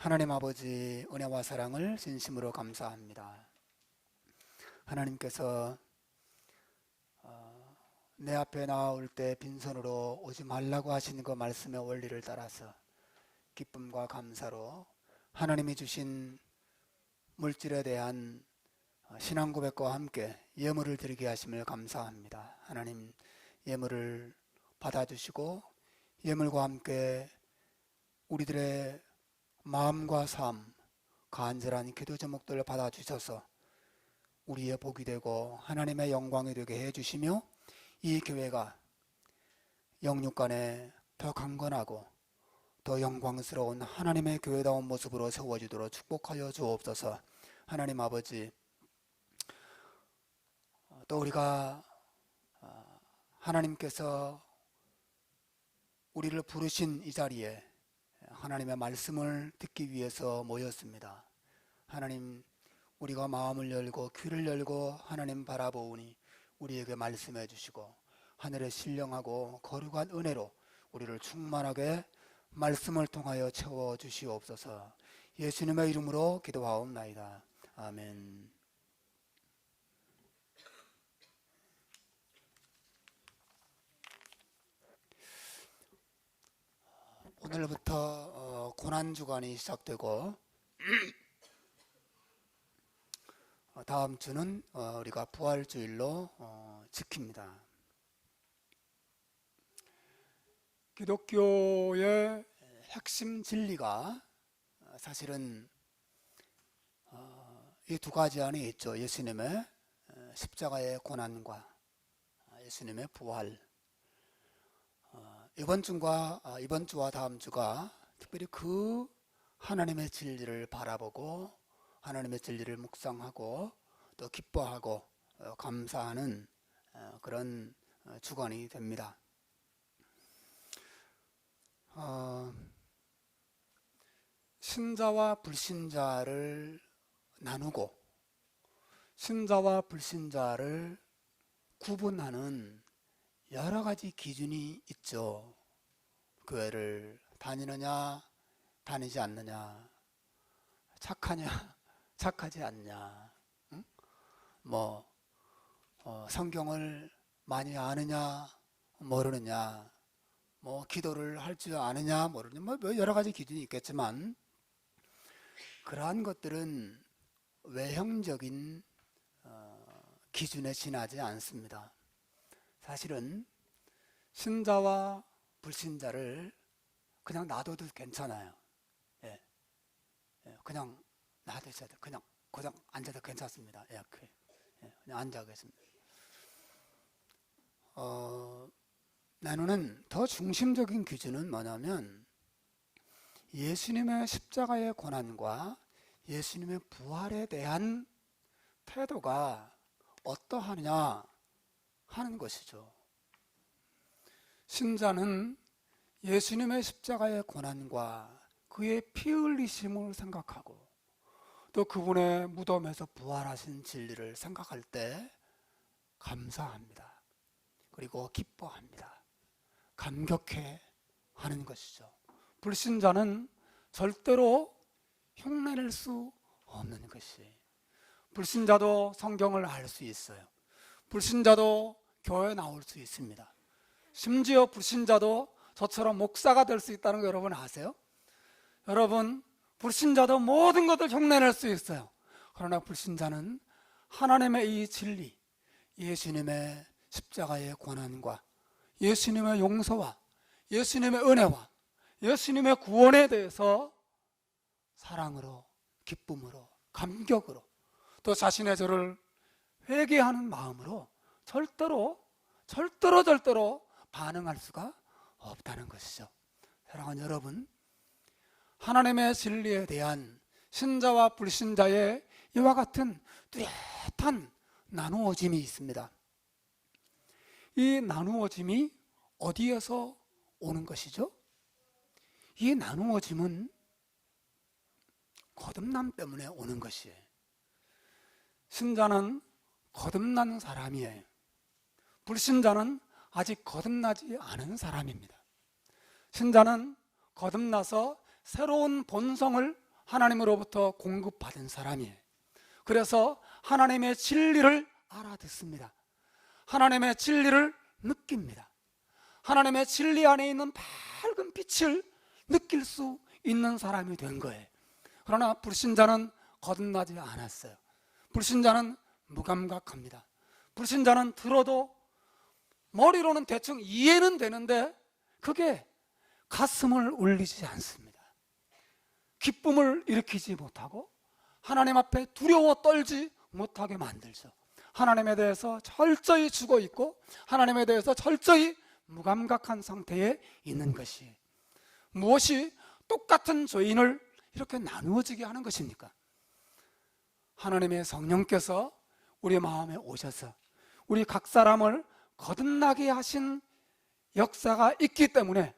하나님 아버지 은혜와 사랑을 진심으로 감사합니다. 하나님께서 내 앞에 나올 때 빈손으로 오지 말라고 하시는 그 말씀의 원리를 따라서 기쁨과 감사로 하나님이 주신 물질에 대한 신앙 고백과 함께 예물을 드리게 하심을 감사합니다. 하나님, 예물을 받아주시고 예물과 함께 우리들의 마음과 삶, 간절한 기도 제목들을 받아주셔서 우리의 복이 되고 하나님의 영광이 되게 해주시며, 이 교회가 영육간에 더 강건하고 더 영광스러운 하나님의 교회다운 모습으로 세워지도록 축복하여 주옵소서. 하나님 아버지, 또 우리가 하나님께서 우리를 부르신 이 자리에 하나님의 말씀을 듣기 위해서 모였습니다. 하나님, 우리가 마음을 열고 귀를 열고 하나님 바라보오니 우리에게 말씀해 주시고 하늘의 신령하고 거룩한 은혜로 우리를 충만하게 말씀을 통하여 채워 주시옵소서. 예수님의 이름으로 기도하옵나이다. 아멘. 오늘부터 고난주간이 시작되고 다음 주는 우리가 부활주일로 지킵니다. 기독교의 핵심 진리가 사실은 이 두 가지 안에 있죠. 예수님의 십자가의 고난과 예수님의 부활. 이번 주와 다음 주가 특별히 그 하나님의 진리를 바라보고 하나님의 진리를 묵상하고 또 기뻐하고 감사하는 그런 주간이 됩니다. 신자와 불신자를 나누고 신자와 불신자를 구분하는 여러 가지 기준이 있죠. 교회를 다니느냐 다니지 않느냐, 착하냐 착하지 않냐, 응? 성경을 많이 아느냐 모르느냐, 기도를 할 줄 아느냐 모르느냐, 여러 가지 기준이 있겠지만 그러한 것들은 외형적인 기준에 지나지 않습니다. 사실은 신자와 불신자를 그냥 놔둬도 괜찮아요. 그냥 놔두셔도 돼요. 그냥 앉아도 괜찮습니다. 그냥 앉아 계십니다. 나누는 더 중심적인 기준은 뭐냐면 예수님의 십자가의 고난과 예수님의 부활에 대한 태도가 어떠하느냐 하는 것이죠. 신자는 예수님의 십자가의 고난과 그의 피 흘리심을 생각하고 또 그분의 무덤에서 부활하신 진리를 생각할 때 감사합니다. 그리고 기뻐합니다. 감격해 하는 것이죠. 불신자는 절대로 흉내낼 수 없는 것이, 불신자도 성경을 알 수 있어요. 불신자도 교회에 나올 수 있습니다. 심지어 불신자도 저처럼 목사가 될 수 있다는 거 여러분 아세요? 여러분, 불신자도 모든 것을 흉내낼 수 있어요. 그러나 불신자는 하나님의 이 진리, 예수님의 십자가의 고난과 예수님의 용서와 예수님의 은혜와 예수님의 구원에 대해서 사랑으로, 기쁨으로, 감격으로, 또 자신의 죄를 회개하는 마음으로 절대로 반응할 수가 없다는 것이죠. 사랑하는 여러분, 하나님의 진리에 대한 신자와 불신자의 이와 같은 뚜렷한 나누어짐이 있습니다. 이 나누어짐이 어디에서 오는 것이죠? 이 나누어짐은 거듭남 때문에 오는 것이에요. 신자는 거듭난 사람이에요. 불신자는 아직 거듭나지 않은 사람입니다. 신자는 거듭나서 새로운 본성을 하나님으로부터 공급받은 사람이에요. 그래서 하나님의 진리를 알아듣습니다. 하나님의 진리를 느낍니다. 하나님의 진리 안에 있는 밝은 빛을 느낄 수 있는 사람이 된 거예요. 그러나 불신자는 거듭나지 않았어요. 불신자는 무감각합니다. 불신자는 들어도 머리로는 대충 이해는 되는데 그게 가슴을 울리지 않습니다. 기쁨을 일으키지 못하고 하나님 앞에 두려워 떨지 못하게 만들죠. 하나님에 대해서 철저히 죽어 있고 하나님에 대해서 철저히 무감각한 상태에 있는 것이, 무엇이 똑같은 죄인을 이렇게 나누어지게 하는 것입니까? 하나님의 성령께서 우리 마음에 오셔서 우리 각 사람을 거듭나게 하신 역사가 있기 때문에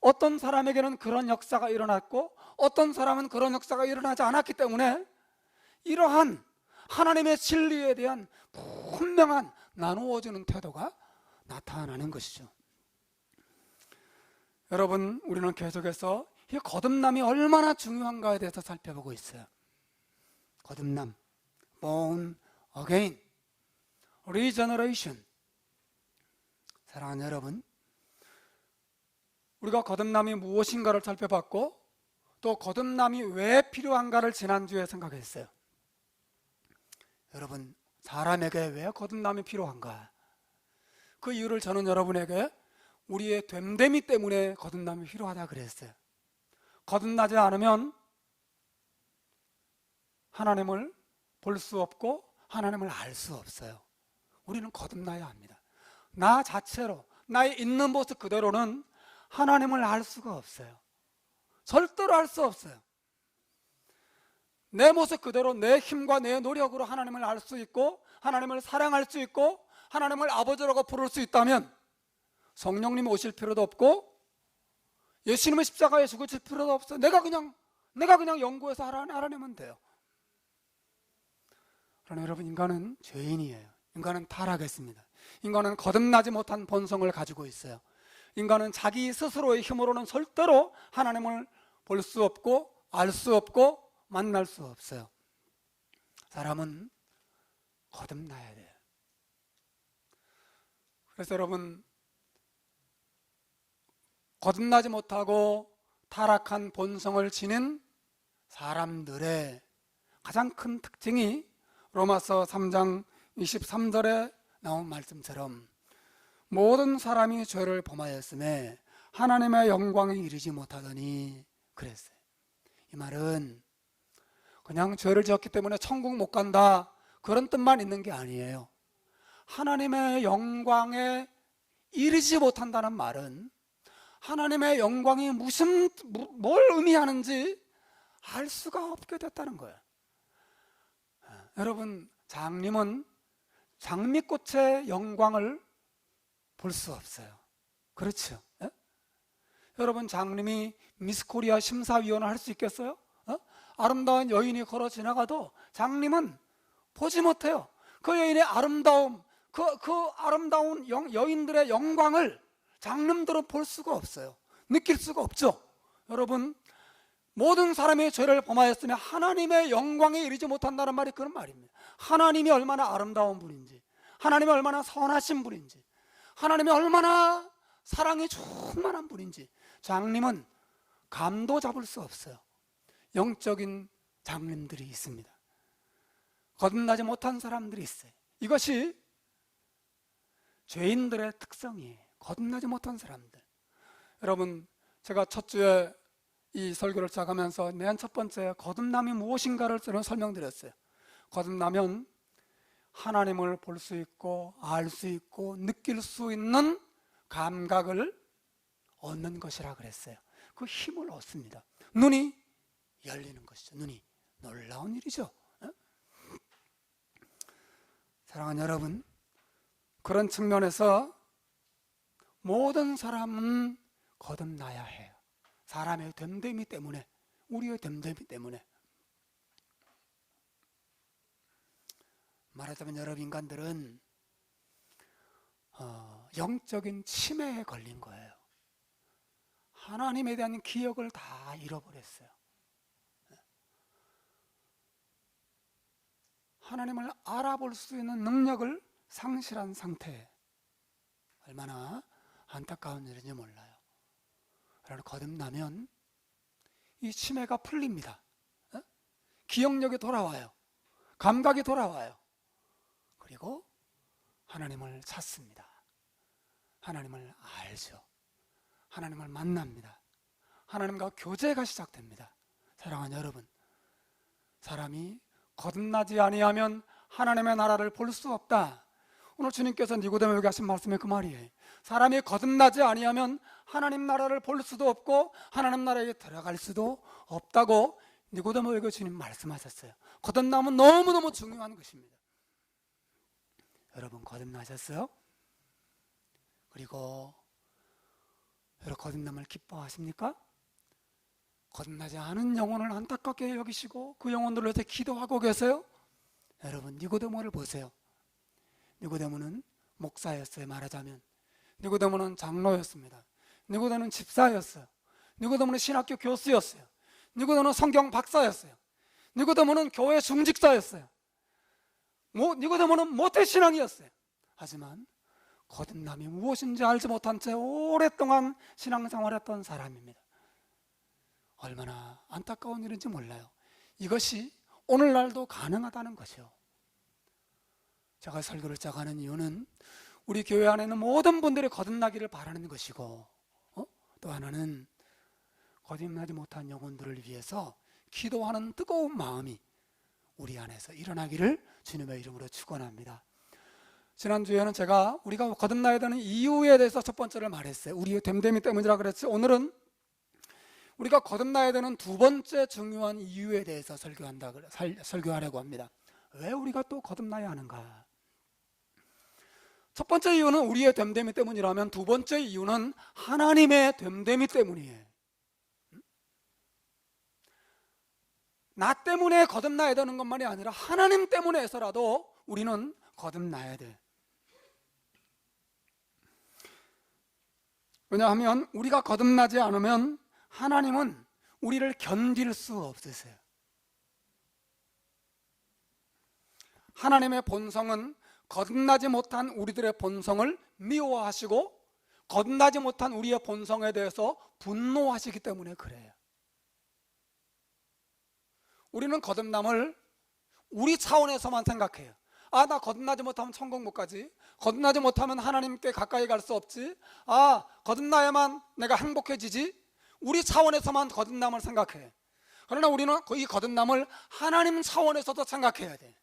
어떤 사람에게는 그런 역사가 일어났고 어떤 사람은 그런 역사가 일어나지 않았기 때문에 이러한 하나님의 진리에 대한 분명한 나누어지는 태도가 나타나는 것이죠. 여러분, 우리는 계속해서 이 거듭남이 얼마나 중요한가에 대해서 살펴보고 있어요. 거듭남, born again, regeneration. 사랑하는 여러분, 우리가 거듭남이 무엇인가를 살펴봤고 또 거듭남이 왜 필요한가를 지난주에 생각했어요. 여러분, 사람에게 왜 거듭남이 필요한가? 그 이유를 저는 여러분에게 우리의 됨됨이 때문에 거듭남이 필요하다 그랬어요. 거듭나지 않으면 하나님을 볼 수 없고 하나님을 알 수 없어요. 우리는 거듭나야 합니다. 나 자체로, 나의 있는 모습 그대로는 하나님을 알 수가 없어요. 절대로 알 수 없어요. 내 모습 그대로 내 힘과 내 노력으로 하나님을 알 수 있고 하나님을 사랑할 수 있고 하나님을 아버지라고 부를 수 있다면 성령님이 오실 필요도 없고 예수님의 십자가에 죽으실 필요도 없어요. 내가 그냥 연구해서 알아내면 돼요. 그러나 여러분, 인간은 죄인이에요. 인간은 타락했습니다. 인간은 거듭나지 못한 본성을 가지고 있어요. 인간은 자기 스스로의 힘으로는 절대로 하나님을 볼 수 없고 알 수 없고 만날 수 없어요. 사람은 거듭나야 돼요. 그래서 여러분, 거듭나지 못하고 타락한 본성을 지닌 사람들의 가장 큰 특징이 로마서 3장 23절에 나온 말씀처럼 모든 사람이 죄를 범하였음에 하나님의 영광에 이르지 못하더니 그랬어요. 이 말은 그냥 죄를 지었기 때문에 천국 못 간다 그런 뜻만 있는 게 아니에요. 하나님의 영광에 이르지 못한다는 말은 하나님의 영광이 뭘 의미하는지 알 수가 없게 됐다는 거예요. 여러분, 장님은 장미꽃의 영광을 볼 수 없어요. 그렇죠? 예? 여러분, 장님이 미스코리아 심사위원을 할 수 있겠어요? 아름다운 여인이 걸어 지나가도 장님은 보지 못해요. 그 여인의 아름다움, 그 아름다운 여인들의 영광을 장님들은 볼 수가 없어요. 느낄 수가 없죠. 여러분, 모든 사람이 죄를 범하였으며 하나님의 영광에 이르지 못한다는 말이 그런 말입니다. 하나님이 얼마나 아름다운 분인지, 하나님이 얼마나 선하신 분인지, 하나님이 얼마나 사랑이 충만한 분인지 장님은 감도 잡을 수 없어요. 영적인 장님들이 있습니다. 거듭나지 못한 사람들이 있어요. 이것이 죄인들의 특성이에요. 거듭나지 못한 사람들. 여러분, 제가 첫 주에 이 설교를 시작하면서 맨 첫 번째 거듭남이 무엇인가를 저는 설명드렸어요. 거듭나면 하나님을 볼 수 있고 알 수 있고 느낄 수 있는 감각을 얻는 것이라 그랬어요. 그 힘을 얻습니다. 눈이 열리는 것이죠. 눈이. 놀라운 일이죠. 사랑하는 여러분, 그런 측면에서 모든 사람은 거듭나야 해요. 사람의 됨됨이 때문에, 우리의 됨됨이 때문에. 말하자면 여러분, 인간들은 영적인 치매에 걸린 거예요. 하나님에 대한 기억을 다 잃어버렸어요. 하나님을 알아볼 수 있는 능력을 상실한 상태에 얼마나 안타까운 일인지 몰라요. 그러나 거듭나면 이 치매가 풀립니다. 기억력이 돌아와요. 감각이 돌아와요. 그리고 하나님을 찾습니다. 하나님을 알죠. 하나님을 만납니다. 하나님과 교제가 시작됩니다. 사랑하는 여러분, 사람이 거듭나지 아니하면 하나님의 나라를 볼 수 없다. 오늘 주님께서 니고데모에게 하신 말씀이 그 말이에요. 사람이 거듭나지 아니하면 하나님 나라를 볼 수도 없고 하나님 나라에 들어갈 수도 없다고 니고데모에게 주님 말씀하셨어요. 거듭남은 너무너무 중요한 것입니다. 여러분 거듭나셨어요? 그리고 여러분 거듭남을 기뻐하십니까? 거듭나지 않은 영혼을 안타깝게 여기시고 그 영혼들을 위해서 기도하고 계세요? 여러분 니고데모를 보세요. 니고데모는 목사였어요. 말하자면 니고데모는 장로였습니다. 니고데모는 집사였어요. 니고데모는 신학교 교수였어요. 니고데모는 성경 박사였어요. 니고데모는 교회 중직자였어요. 니고데모는 모태신앙이었어요. 하지만 거듭남이 무엇인지 알지 못한 채 오랫동안 신앙생활했던 사람입니다. 얼마나 안타까운 일인지 몰라요. 이것이 오늘날도 가능하다는 것이요. 제가 설교를 시작하는 이유는 우리 교회 안에 있는 모든 분들이 거듭나기를 바라는 것이고, 또 하나는 거듭나지 못한 영혼들을 위해서 기도하는 뜨거운 마음이 우리 안에서 일어나기를 주님의 이름으로 축원합니다. 지난주에는 우리가 거듭나야 되는 이유에 대해서 첫 번째를 말했어요. 우리의 됨됨이 때문이라 그랬지. 오늘은 우리가 거듭나야 되는 두 번째 중요한 이유에 대해서 설교하려고 합니다. 왜 우리가 또 거듭나야 하는가? 첫 번째 이유는 우리의 됨됨이 때문이라면 두 번째 이유는 하나님의 됨됨이 때문이에요. 나 때문에 거듭나야 되는 것만이 아니라 하나님 때문에 해서라도 우리는 거듭나야 돼. 왜냐하면 우리가 거듭나지 않으면 하나님은 우리를 견딜 수 없으세요. 하나님의 본성은 거듭나지 못한 우리들의 본성을 미워하시고 거듭나지 못한 우리의 본성에 대해서 분노하시기 때문에 그래요. 우리는 거듭남을 우리 차원에서만 생각해요. 나 거듭나지 못하면 천국 못 가지. 거듭나지 못하면 하나님께 가까이 갈 수 없지. 거듭나야만 내가 행복해지지. 우리 차원에서만 거듭남을 생각해. 그러나 우리는 이 거듭남을 하나님 차원에서도 생각해야 돼.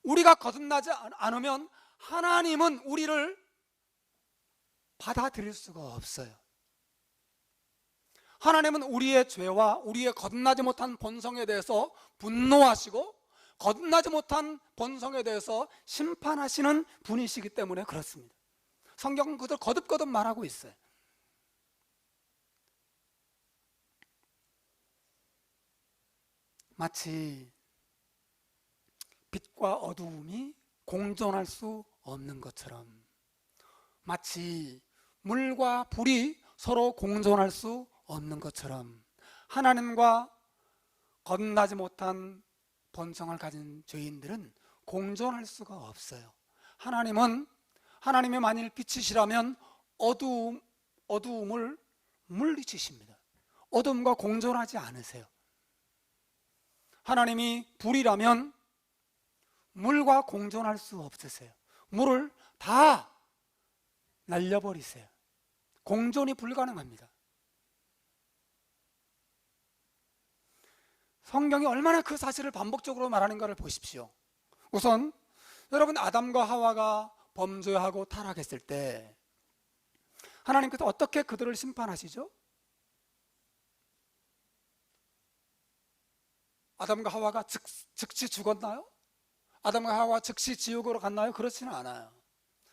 우리가 거듭나지 않으면 하나님은 우리를 받아들일 수가 없어요. 하나님은 우리의 죄와 우리의 거듭나지 못한 본성에 대해서 분노하시고 거듭나지 못한 본성에 대해서 심판하시는 분이시기 때문에 그렇습니다. 성경은 그들 거듭거듭 말하고 있어요. 마치 빛과 어두움이 공존할 수 없는 것처럼, 마치 물과 불이 서로 공존할 수 없는 것처럼 하나님과 거듭나지 못한 본성을 가진 죄인들은 공존할 수가 없어요. 하나님이 만일 빛이시라면 어두움을 물리치십니다. 어둠과 공존하지 않으세요. 하나님이 불이라면 물과 공존할 수 없으세요. 물을 다 날려버리세요. 공존이 불가능합니다. 성경이 얼마나 그 사실을 반복적으로 말하는가를 보십시오. 우선 여러분, 아담과 하와가 범죄하고 타락했을 때 하나님께서 어떻게 그들을 심판하시죠? 아담과 하와가 즉시 죽었나요? 아담과 하와가 즉시 지옥으로 갔나요? 그렇지는 않아요.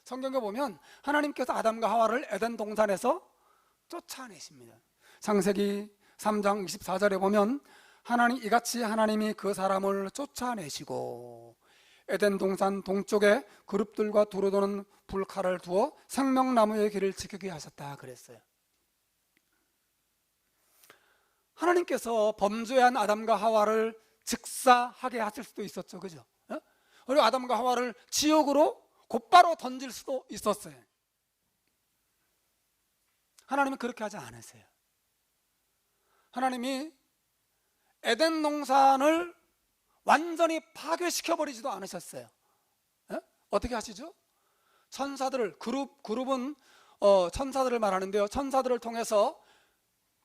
성경에 보면 하나님께서 아담과 하와를 에덴 동산에서 쫓아내십니다. 창세기 3장 24절에 보면 이같이 하나님이 그 사람을 쫓아내시고 에덴 동산 동쪽에 그룹들과 두루 도는 불칼을 두어 생명나무의 길을 지키게 하셨다 그랬어요. 하나님께서 범죄한 아담과 하와를 즉사하게 하실 수도 있었죠. 그죠? 그리고 아담과 하와를 지옥으로 곧바로 던질 수도 있었어요. 하나님은 그렇게 하지 않으세요. 하나님이 에덴 동산을 완전히 파괴시켜버리지도 않으셨어요. 에? 어떻게 하시죠? 천사들을, 그룹은 천사들을 말하는데요, 천사들을 통해서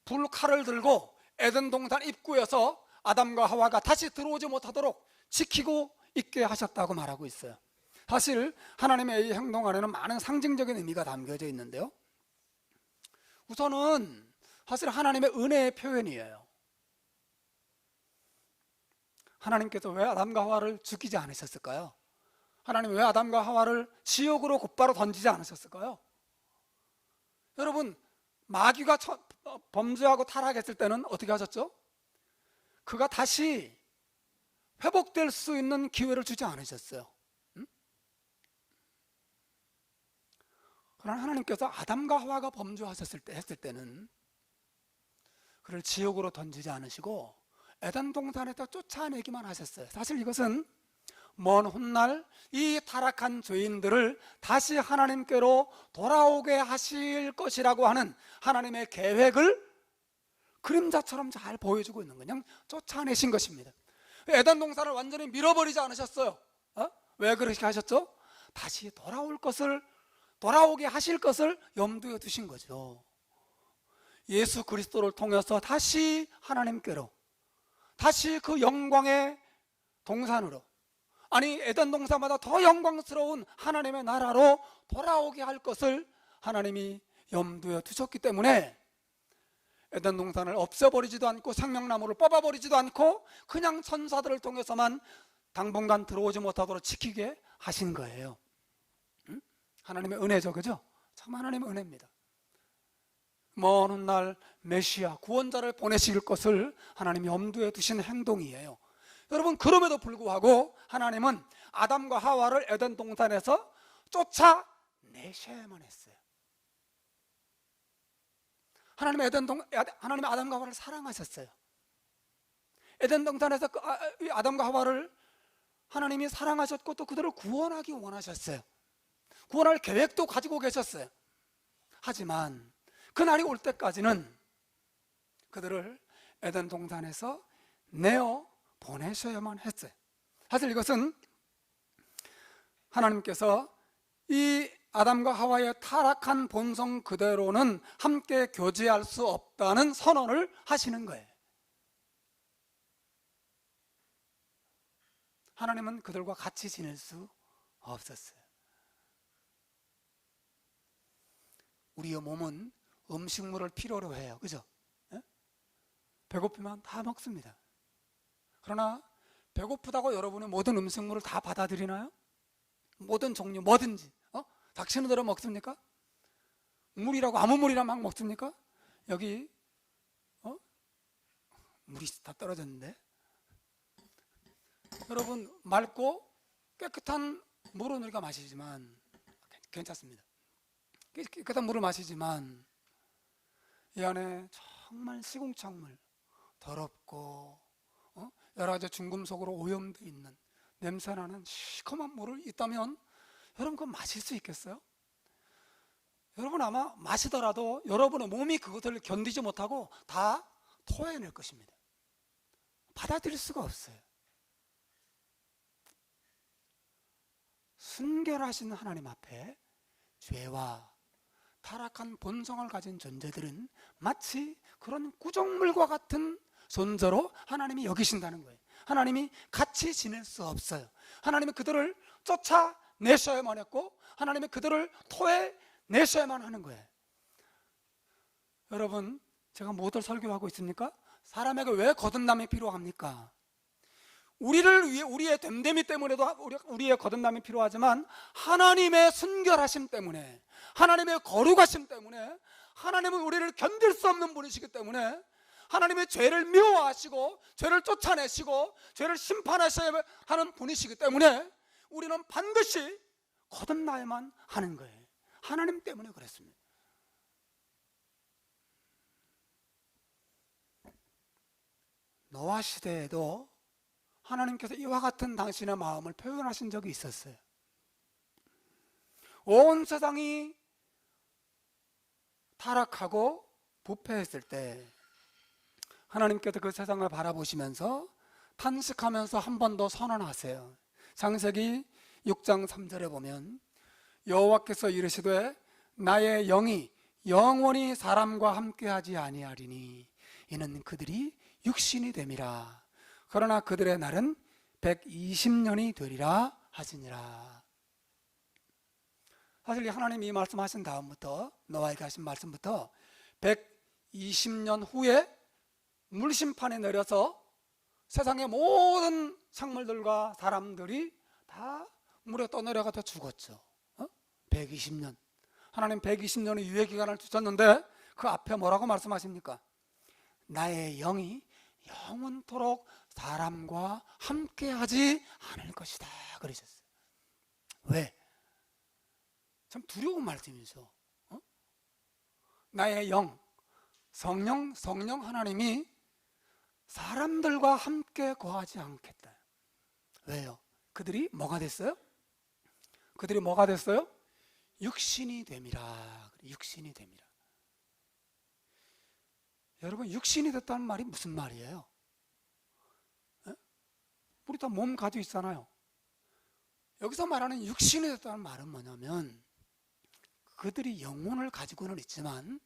불칼을 들고 에덴 동산 입구에서 아담과 하와가 다시 들어오지 못하도록 지키고 있게 하셨다고 말하고 있어요. 사실 하나님의 이 행동 안에는 많은 상징적인 의미가 담겨져 있는데요, 우선은 사실 하나님의 은혜의 표현이에요. 하나님께서 왜 아담과 하와를 죽이지 않으셨을까요? 하나님 왜 아담과 하와를 지옥으로 곧바로 던지지 않으셨을까요? 여러분, 마귀가 범죄하고 타락했을 때는 어떻게 하셨죠? 그가 다시 회복될 수 있는 기회를 주지 않으셨어요. 그러나 하나님께서 아담과 하와가 범죄하셨을 때 했을 때는 그를 지옥으로 던지지 않으시고 에덴 동산에서 쫓아내기만 하셨어요. 사실 이것은 먼 훗날 이 타락한 죄인들을 다시 하나님께로 돌아오게 하실 것이라고 하는 하나님의 계획을 그림자처럼 잘 보여주고 있는, 그냥 쫓아내신 것입니다. 에덴 동산을 완전히 밀어버리지 않으셨어요. 왜 그렇게 하셨죠? 다시 돌아오게 하실 것을 염두에 두신 거죠. 예수 그리스도를 통해서 다시 하나님께로, 다시 그 영광의 동산으로, 아니 에덴 동산마다 더 영광스러운 하나님의 나라로 돌아오게 할 것을 하나님이 염두에 두셨기 때문에 에덴 동산을 없애버리지도 않고 생명나무를 뽑아버리지도 않고 그냥 천사들을 통해서만 당분간 들어오지 못하도록 지키게 하신 거예요. 하나님의 은혜죠, 그죠? 참 하나님의 은혜입니다. 먼 훗날 메시아 구원자를 보내실 것을 하나님이 염두에 두신 행동이에요. 여러분, 그럼에도 불구하고 하나님은 아담과 하와를 에덴 동산에서 쫓아내셔야만 했어요. 하나님은 아담과 하와를 사랑하셨어요. 에덴 동산에서 아담과 하와를 하나님이 사랑하셨고 또 그들을 구원하기 원하셨어요. 구원할 계획도 가지고 계셨어요. 하지만 그날이 올 때까지는 그들을 에덴 동산에서 내어 보내셔야만 했어요. 사실 이것은 하나님께서 이 아담과 하와의 타락한 본성 그대로는 함께 교제할 수 없다는 선언을 하시는 거예요. 하나님은 그들과 같이 지낼 수 없었어요. 우리의 몸은 음식물을 필요로 해요, 그죠? 배고프면 다 먹습니다. 그러나 배고프다고 여러분이 모든 음식물을 다 받아들이나요? 모든 종류, 뭐든지. 닥치는 먹습니까? 물이라고 아무 물이나 막 먹습니까? 여기 물이 다 떨어졌는데, 여러분, 맑고 깨끗한 물은 우리가 마시지만 괜찮습니다. 깨끗한 물을 마시지만 이 안에 정말 시궁창물, 더럽고 여러 가지 중금속으로 오염되어 있는 냄새나는 시커먼 물을 있다면 여러분 그거 마실 수 있겠어요? 여러분 아마 마시더라도 여러분의 몸이 그것을 견디지 못하고 다 토해낼 것입니다. 받아들일 수가 없어요. 순결하신 하나님 앞에 죄와 타락한 본성을 가진 존재들은 마치 그런 구정물과 같은 존재로 하나님이 여기신다는 거예요. 하나님이 같이 지낼 수 없어요. 하나님이 그들을 쫓아내셔야만 했고 하나님이 그들을 토해내셔야만 하는 거예요. 여러분, 제가 무엇을 설교하고 있습니까? 사람에게 왜 거듭남이 필요합니까? 우리를 위해, 우리의 됨됨이 때문에도 우리의 거듭남이 필요하지만 하나님의 순결하심 때문에, 하나님의 거룩하심 때문에, 하나님은 우리를 견딜 수 없는 분이시기 때문에 하나님의 죄를 미워하시고 죄를 쫓아내시고 죄를 심판하셔야 하는 분이시기 때문에 우리는 반드시 거듭나야만 하는 거예요. 하나님 때문에 그랬습니다. 노아 시대에도 하나님께서 이와 같은 당신의 마음을 표현하신 적이 있었어요. 온 세상이 타락하고 부패했을 때 하나님께서 그 세상을 바라보시면서 탄식하면서 한 번 더 선언하세요. 창세기 6장 3절에 보면 여호와께서 이르시되 나의 영이 영원히 사람과 함께하지 아니하리니 이는 그들이 육신이 됨이라. 그러나 그들의 날은 120년이 되리라 하시니라. 사실 하나님이 이 말씀하신 다음부터, 노아에게 하신 말씀부터 120년 후에 물심판에 내려서 세상의 모든 생물들과 사람들이 다 물에 떠내려가다 죽었죠. 120년. 하나님 120년의 유예기간을 주셨는데 그 앞에 뭐라고 말씀하십니까? 나의 영이 영원토록 사람과 함께하지 않을 것이다 그러셨어요. 왜? 참 두려운 말씀이죠. 나의 영, 성령 하나님이 사람들과 함께 거하지 않겠다. 왜요? 그들이 뭐가 됐어요? 그들이 뭐가 됐어요? 육신이 됨이라. 육신이 됨이라. 여러분, 육신이 됐다는 말이 무슨 말이에요? 우리 다 몸 가지고 있잖아요. 여기서 말하는 육신이 됐다는 말은 뭐냐면 그들이 영혼을 가지고는 있지만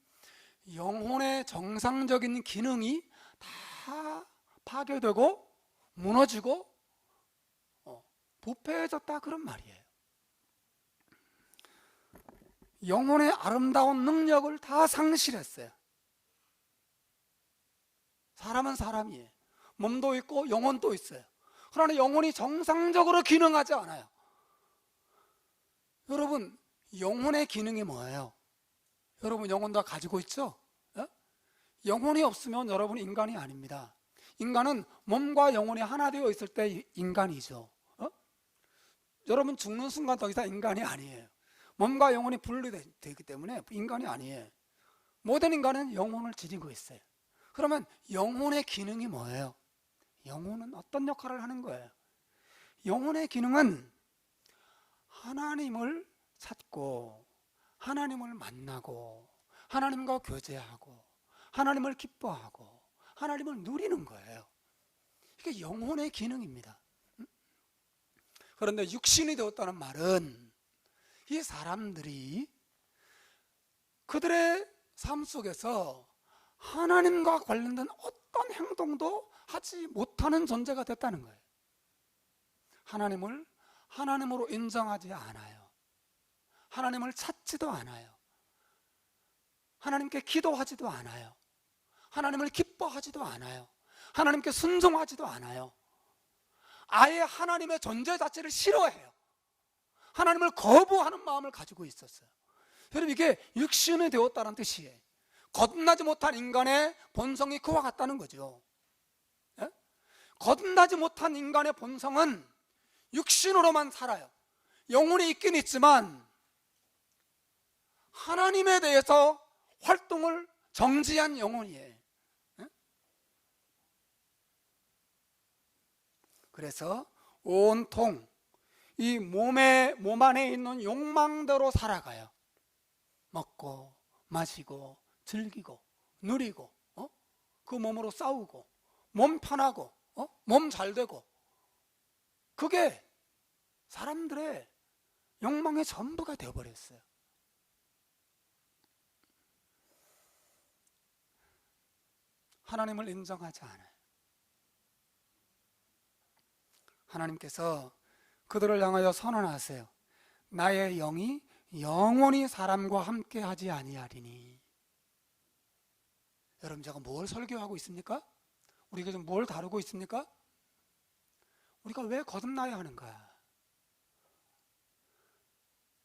영혼의 정상적인 기능이 다 파괴되고 무너지고 부패해졌다 그런 말이에요. 영혼의 아름다운 능력을 다 상실했어요. 사람은 사람이에요. 몸도 있고 영혼도 있어요. 그러나 영혼이 정상적으로 기능하지 않아요. 여러분, 영혼의 기능이 뭐예요? 여러분 영혼 다 가지고 있죠? 영혼이 없으면 여러분 인간이 아닙니다. 인간은 몸과 영혼이 하나 되어 있을 때 인간이죠. 여러분 죽는 순간 더 이상 인간이 아니에요. 몸과 영혼이 분리되기 때문에 인간이 아니에요. 모든 인간은 영혼을 지니고 있어요. 그러면 영혼의 기능이 뭐예요? 영혼은 어떤 역할을 하는 거예요? 영혼의 기능은 하나님을 찾고 하나님을 만나고 하나님과 교제하고 하나님을 기뻐하고 하나님을 누리는 거예요. 이게 영혼의 기능입니다. 그런데 육신이 되었다는 말은 이 사람들이 그들의 삶 속에서 하나님과 관련된 어떤 행동도 하지 못하는 존재가 됐다는 거예요. 하나님을 하나님으로 인정하지 않아요. 하나님을 찾지도 않아요. 하나님께 기도하지도 않아요. 하나님을 기뻐하지도 않아요. 하나님께 순종하지도 않아요. 아예 하나님의 존재 자체를 싫어해요. 하나님을 거부하는 마음을 가지고 있었어요. 여러분, 이게 육신이 되었다는 뜻이에요. 거듭나지 못한 인간의 본성이 그와 같다는 거죠. 예? 거듭나지 못한 인간의 본성은 육신으로만 살아요. 영혼이 있긴 있지만 하나님에 대해서 활동을 정지한 영혼이에요. 예? 그래서 온통 이 몸 안에 있는 욕망대로 살아가요. 먹고 마시고 즐기고 누리고 그 몸으로 싸우고 몸 편하고 몸 잘 되고, 그게 사람들의 욕망의 전부가 되어버렸어요. 하나님을 인정하지 않아요. 하나님께서 그들을 향하여 선언하세요. 나의 영이 영원히 사람과 함께 하지 아니하리니. 여러분, 제가 뭘 설교하고 있습니까? 우리가 지금 뭘 다루고 있습니까? 우리가 왜 거듭나야 하는가?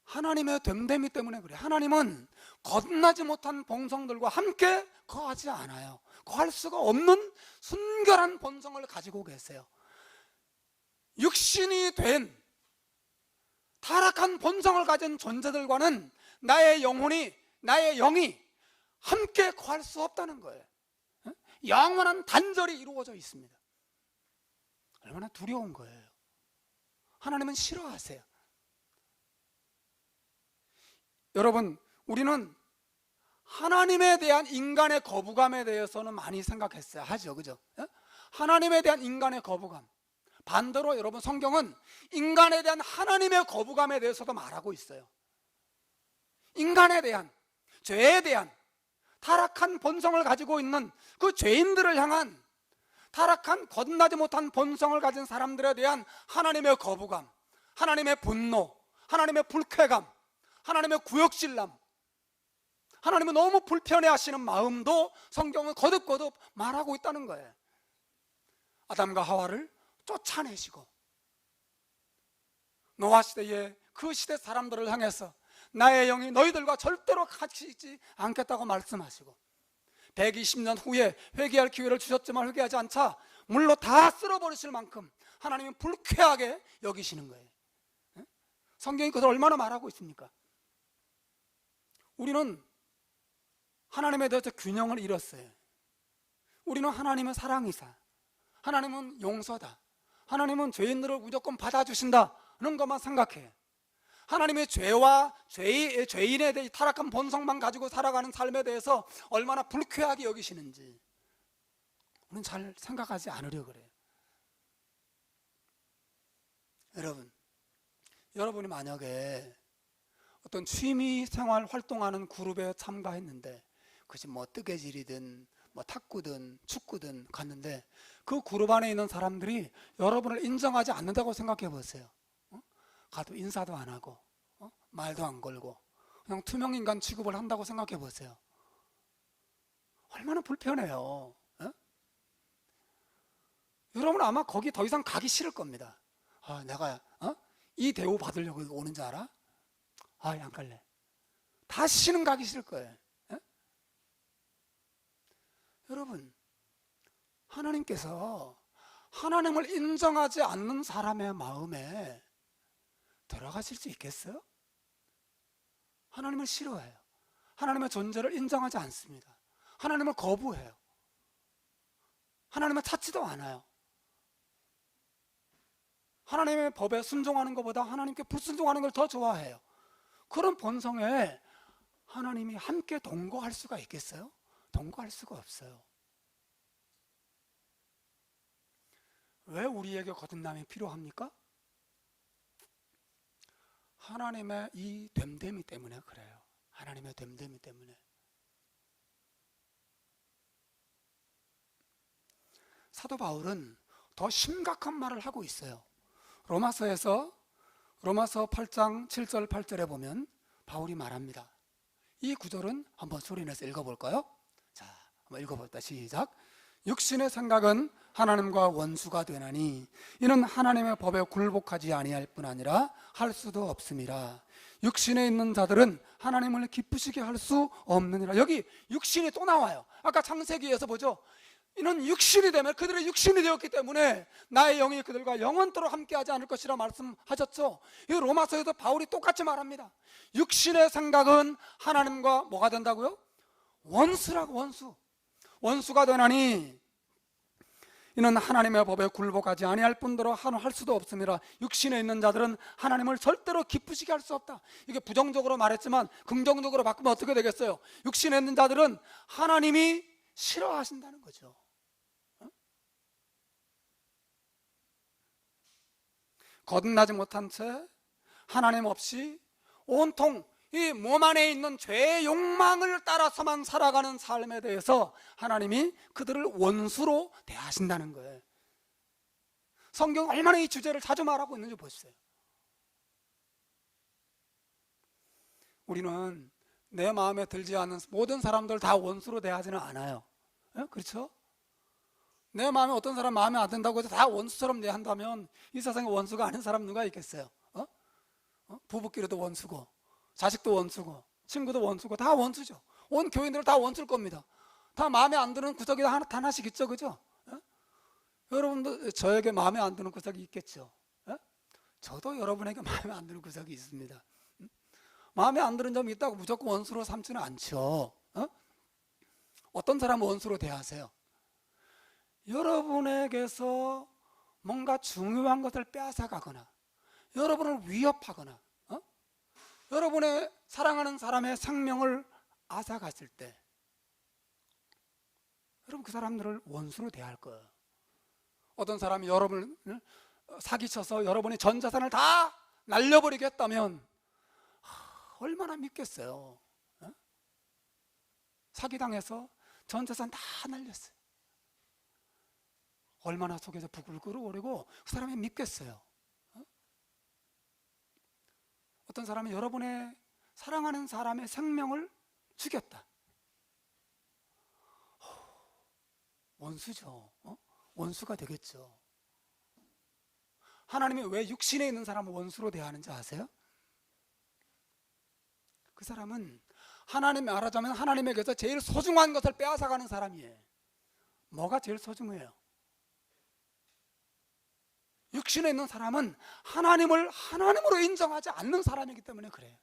하나님의 됨됨이 때문에 그래요. 하나님은 거듭나지 못한 본성들과 함께 거하지 않아요. 거할 수가 없는 순결한 본성을 가지고 계세요. 육신이 된 타락한 본성을 가진 존재들과는 나의 영이 함께 거할 수 없다는 거예요. 영원한 단절이 이루어져 있습니다. 얼마나 두려운 거예요. 하나님은 싫어하세요. 여러분, 우리는 하나님에 대한 인간의 거부감에 대해서는 많이 생각했어요. 하죠, 그죠? 하나님에 대한 인간의 거부감. 반대로 여러분, 성경은 인간에 대한 하나님의 거부감에 대해서도 말하고 있어요. 인간에 대한, 죄에 대한 타락한 본성을 가지고 있는 그 죄인들을 향한 타락한 거듭나지 못한 본성을 가진 사람들에 대한 하나님의 거부감, 하나님의 분노, 하나님의 불쾌감, 하나님의 구역질남, 하나님은 너무 불편해하시는 마음도 성경은 거듭거듭 말하고 있다는 거예요. 아담과 하와를 쫓아내시고 노아 시대에 그 시대 사람들을 향해서 나의 영이 너희들과 절대로 같이 있지 않겠다고 말씀하시고 120년 후에 회개할 기회를 주셨지만 회개하지 않자 물로 다 쓸어버리실 만큼 하나님이 불쾌하게 여기시는 거예요. 성경이 그것을 얼마나 말하고 있습니까? 우리는 하나님에 대해서 균형을 잃었어요. 우리는 하나님은 사랑이사, 하나님은 용서다, 하나님은 죄인들을 무조건 받아주신다는 것만 생각해요. 하나님의 죄와 죄인에 대해 타락한 본성만 가지고 살아가는 삶에 대해서 얼마나 불쾌하게 여기시는지 우리는 잘 생각하지 않으려고 그래요. 여러분이 만약에 어떤 취미생활 활동하는 그룹에 참가했는데 그것이 뭐 뜨개질이든 뭐 탁구든 축구든 갔는데 그 그룹 안에 있는 사람들이 여러분을 인정하지 않는다고 생각해 보세요. 가도 인사도 안 하고 말도 안 걸고 그냥 투명인간 취급을 한다고 생각해 보세요. 얼마나 불편해요. 여러분 아마 거기 더 이상 가기 싫을 겁니다. 내가 이 대우 받으려고 오는 줄 알아? 안 갈래. 다시는 가기 싫을 거예요. 여러분, 하나님께서 하나님을 인정하지 않는 사람의 마음에 들어가실 수 있겠어요? 하나님을 싫어해요. 하나님의 존재를 인정하지 않습니다. 하나님을 거부해요. 하나님을 찾지도 않아요. 하나님의 법에 순종하는 것보다 하나님께 불순종하는 걸 더 좋아해요. 그런 본성에 하나님이 함께 동거할 수가 있겠어요? 동거할 수가 없어요. 왜 우리에게 거듭남이 필요합니까? 하나님의 이 됨됨이 때문에 그래요. 하나님의 됨됨이 때문에. 사도 바울은 더 심각한 말을 하고 있어요. 로마서 8장 7절 8절에 보면 바울이 말합니다. 이 구절은 한번 소리내서 읽어볼까요? 자, 한번 읽어볼까? 시작. 육신의 생각은 하나님과 원수가 되나니 이는 하나님의 법에 굴복하지 아니할 뿐 아니라 할 수도 없음이라. 육신에 있는 자들은 하나님을 기쁘시게 할 수 없느니라. 여기 육신이 또 나와요. 아까 창세기에서 보죠. 이는 육신이 되면 그들의 육신이 되었기 때문에 나의 영이 그들과 영원토록 함께하지 않을 것이라 말씀하셨죠. 이 로마서에도 바울이 똑같이 말합니다. 육신의 생각은 하나님과 뭐가 된다고요? 원수라고. 원수가 되나니 이는 하나님의 법에 굴복하지 아니할 뿐더러 할 수도 없음이라. 육신에 있는 자들은 하나님을 절대로 기쁘시게 할 수 없다. 이게 부정적으로 말했지만 긍정적으로 바꾸면 어떻게 되겠어요? 육신에 있는 자들은 하나님이 싫어하신다는 거죠. 거듭나지 못한 채 하나님 없이 온통 이 몸 안에 있는 죄의 욕망을 따라서만 살아가는 삶에 대해서 하나님이 그들을 원수로 대하신다는 거예요. 성경 얼마나 이 주제를 자주 말하고 있는지 보세요. 우리는 내 마음에 들지 않는 모든 사람들 다 원수로 대하지는 않아요. 그렇죠? 내 마음에 어떤 사람 마음에 안 든다고 해서 다 원수처럼 대한다면 이 세상에 원수가 아닌 사람 누가 있겠어요? 부부끼리도 원수고 자식도 원수고 친구도 원수고 다 원수죠. 온 교인들 다 원수일 겁니다. 다 마음에 안 드는 구석이 하나씩 있죠, 그죠? 여러분도 저에게 마음에 안 드는 구석이 있겠죠. 저도 여러분에게 마음에 안 드는 구석이 있습니다. 마음에 안 드는 점이 있다고 무조건 원수로 삼지는 않죠. 어떤 사람은 원수로 대하세요? 여러분에게서 뭔가 중요한 것을 빼앗아가거나 여러분을 위협하거나 여러분의 사랑하는 사람의 생명을 앗아갔을 때 여러분 그 사람들을 원수로 대할 거예요. 어떤 사람이 여러분을 사기쳐서 여러분이 전 재산을 다 날려버리겠다면 얼마나 믿겠어요. 사기당해서 전 재산 다 날렸어요. 얼마나 속에서 부글 끓어오르고 그 사람이 믿겠어요. 어떤 사람이 여러분의 사랑하는 사람의 생명을 죽였다. 원수죠. 원수가 되겠죠. 하나님이 왜 육신에 있는 사람을 원수로 대하는지 아세요? 그 사람은 하나님이 말하자면 하나님에게서 제일 소중한 것을 빼앗아가는 사람이에요. 뭐가 제일 소중해요? 육신에 있는 사람은 하나님을 하나님으로 인정하지 않는 사람이기 때문에 그래요.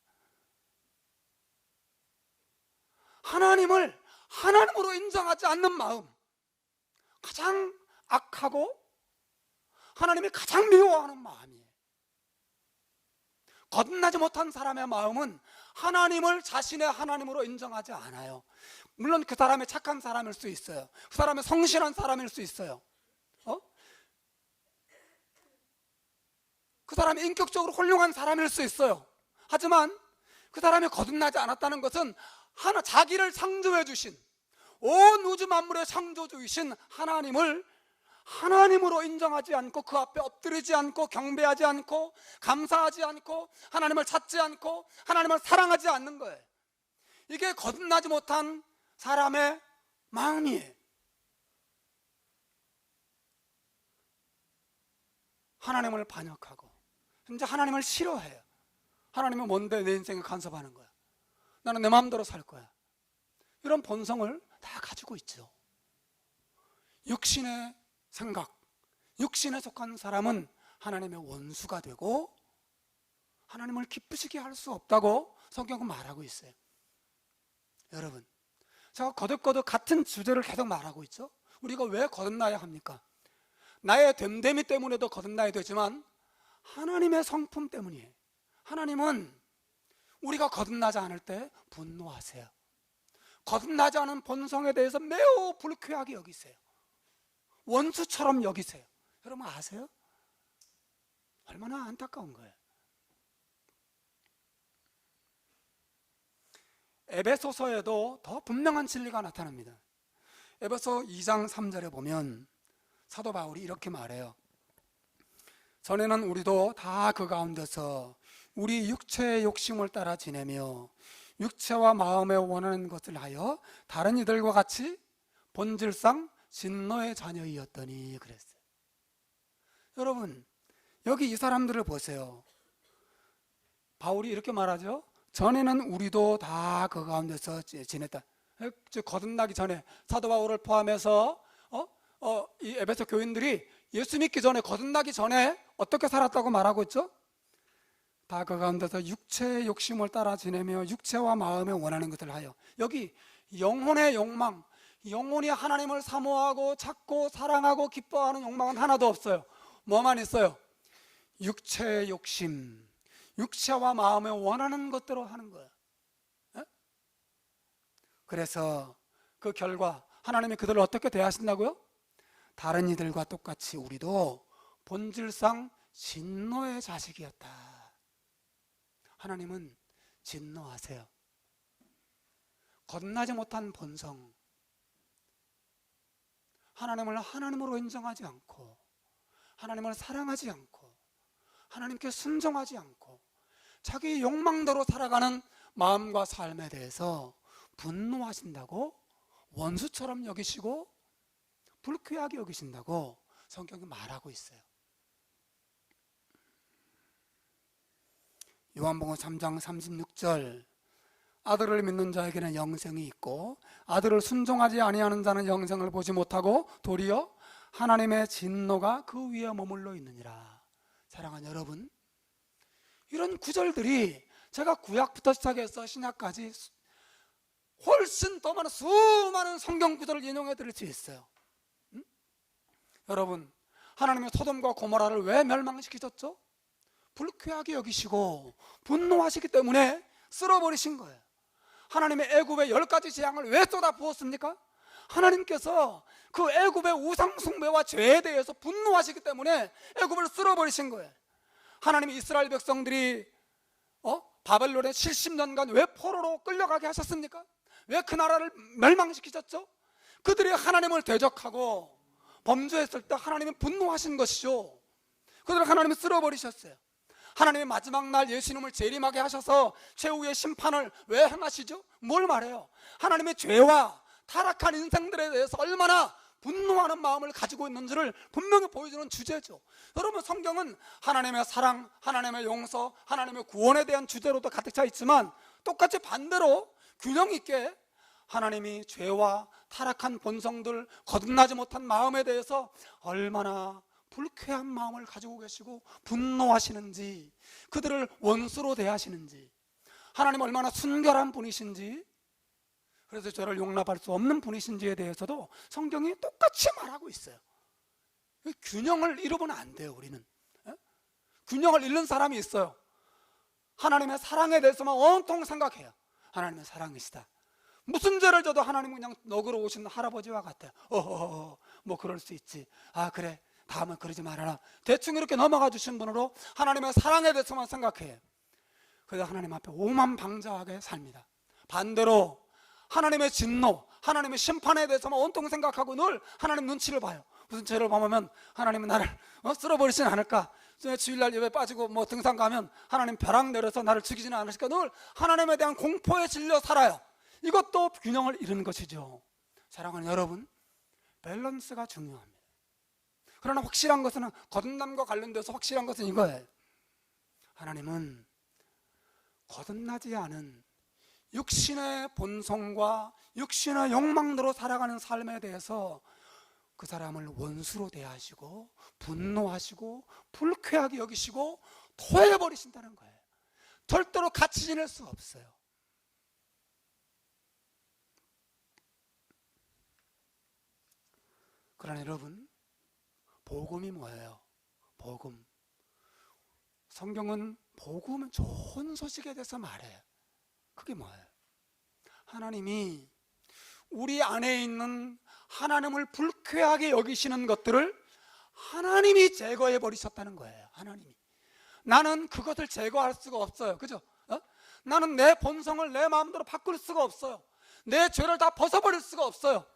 하나님을 하나님으로 인정하지 않는 마음, 가장 악하고 하나님이 가장 미워하는 마음이에요. 거듭나지 못한 사람의 마음은 하나님을 자신의 하나님으로 인정하지 않아요. 물론 그 사람이 착한 사람일 수 있어요. 그 사람이 성실한 사람일 수 있어요. 그 사람이 인격적으로 훌륭한 사람일 수 있어요. 하지만 그 사람이 거듭나지 않았다는 것은 자기를 창조해 주신 온 우주 만물의 창조주이신 하나님을 하나님으로 인정하지 않고 그 앞에 엎드리지 않고 경배하지 않고 감사하지 않고 하나님을 찾지 않고 하나님을 사랑하지 않는 거예요. 이게 거듭나지 못한 사람의 마음이에요. 하나님을 반역하고 이제 하나님을 싫어해요. 하나님은 뭔데 내 인생에 간섭하는 거야. 나는 내 마음대로 살 거야. 이런 본성을 다 가지고 있죠. 육신의 생각, 육신에 속한 사람은 하나님의 원수가 되고 하나님을 기쁘시게 할 수 없다고 성경은 말하고 있어요. 여러분, 제가 거듭거듭 같은 주제를 계속 말하고 있죠. 우리가 왜 거듭나야 합니까? 나의 됨됨이 때문에도 거듭나야 되지만 하나님의 성품 때문이에요. 하나님은 우리가 거듭나지 않을 때 분노하세요. 거듭나지 않은 본성에 대해서 매우 불쾌하게 여기세요. 원수처럼 여기세요. 여러분 아세요? 얼마나 안타까운 거예요. 에베소서에도 더 분명한 진리가 나타납니다. 에베소 2장 3절에 보면 사도 바울이 이렇게 말해요. 전에는 우리도 다 그 가운데서 우리 육체의 욕심을 따라 지내며 육체와 마음에 원하는 것을 하여 다른 이들과 같이 본질상 진노의 자녀이었더니 그랬어요. 여러분, 여기 이 사람들을 보세요. 바울이 이렇게 말하죠. 전에는 우리도 다 그 가운데서 지냈다. 거듭나기 전에 사도 바울을 포함해서 이 에베소 교인들이 예수 믿기 전에, 거듭나기 전에 어떻게 살았다고 말하고 있죠? 다 그 가운데서 육체의 욕심을 따라 지내며 육체와 마음에 원하는 것을 하여. 여기 영혼의 욕망, 영혼이 하나님을 사모하고 찾고 사랑하고 기뻐하는 욕망은 하나도 없어요. 뭐만 있어요? 육체의 욕심, 육체와 마음에 원하는 것대로 하는 거예요. 그래서 그 결과 하나님이 그들을 어떻게 대하신다고요? 다른 이들과 똑같이 우리도 본질상 진노의 자식이었다. 하나님은 진노하세요. 거듭나지 못한 본성, 하나님을 하나님으로 인정하지 않고 하나님을 사랑하지 않고 하나님께 순종하지 않고 자기 욕망대로 살아가는 마음과 삶에 대해서 분노하신다고, 원수처럼 여기시고 불쾌하게 여기신다고 성경이 말하고 있어요. 요한복음 3장 36절 아들을 믿는 자에게는 영생이 있고 아들을 순종하지 아니하는 자는 영생을 보지 못하고 도리어 하나님의 진노가 그 위에 머물러 있느니라. 사랑하는 여러분, 이런 구절들이 제가 구약부터 시작해서 신약까지 훨씬 더 많은 수많은 성경 구절을 인용해 드릴 수 있어요. 여러분, 하나님의 소돔과 고모라를 왜 멸망시키셨죠? 불쾌하게 여기시고 분노하시기 때문에 쓸어버리신 거예요. 하나님의 애굽의 10가지 재앙을 왜 쏟아 부었습니까? 하나님께서 그 애굽의 우상 숭배와 죄에 대해서 분노하시기 때문에 애굽을 쓸어버리신 거예요. 하나님이 이스라엘 백성들이 바벨론에 70년간 왜 포로로 끌려가게 하셨습니까? 왜 그 나라를 멸망시키셨죠? 그들이 하나님을 대적하고 범죄했을 때 하나님이 분노하신 것이죠. 그들을 하나님이 쓸어버리셨어요. 하나님의 마지막 날 예수님을 재림하게 하셔서 최후의 심판을 왜 행하시죠? 뭘 말해요? 하나님의 죄와 타락한 인생들에 대해서 얼마나 분노하는 마음을 가지고 있는지를 분명히 보여주는 주제죠. 여러분, 성경은 하나님의 사랑, 하나님의 용서, 하나님의 구원에 대한 주제로도 가득 차 있지만 똑같이 반대로 균형 있게 하나님이 죄와 타락한 본성들, 거듭나지 못한 마음에 대해서 얼마나 불쾌한 마음을 가지고 계시고 분노하시는지, 그들을 원수로 대하시는지, 하나님 얼마나 순결한 분이신지, 그래서 죄를 용납할 수 없는 분이신지에 대해서도 성경이 똑같이 말하고 있어요. 균형을 잃으면 안 돼요. 우리는 균형을 잃는 사람이 있어요. 하나님의 사랑에 대해서만 온통 생각해요. 하나님의 사랑이시다. 무슨 죄를 져도 하나님은 그냥 너그러 오신 할아버지와 같아요. 뭐 그럴 수 있지. 아 그래, 다음은 그러지 말아라. 대충 이렇게 넘어가 주신 분으로 하나님의 사랑에 대해서만 생각해요. 그래서 하나님 앞에 오만방자하게 삽니다. 반대로 하나님의 진노, 하나님의 심판에 대해서만 온통 생각하고 늘 하나님 눈치를 봐요. 무슨 죄를 범하면 하나님은 나를 쓸어버리진 않을까? 주일날 예배 빠지고 뭐 등산 가면 하나님 벼락 내려서 나를 죽이지는 않으실까? 늘 하나님에 대한 공포에 질려 살아요. 이것도 균형을 잃은 것이죠. 사랑하는 여러분, 밸런스가 중요합니다. 그러나 확실한 것은, 거듭남과 관련돼서 확실한 것은 이거예요. 하나님은 거듭나지 않은 육신의 본성과 육신의 욕망대로 살아가는 삶에 대해서 그 사람을 원수로 대하시고 분노하시고 불쾌하게 여기시고 토해버리신다는 거예요. 절대로 같이 지낼 수 없어요. 그러나 여러분, 복음이 뭐예요? 복음. 성경은 복음은 좋은 소식에 대해서 말해요. 그게 뭐예요? 하나님이 우리 안에 있는 하나님을 불쾌하게 여기시는 것들을 하나님이 제거해 버리셨다는 거예요. 하나님이. 나는 그것을 제거할 수가 없어요. 그죠? 나는 내 본성을 내 마음대로 바꿀 수가 없어요. 내 죄를 다 벗어버릴 수가 없어요.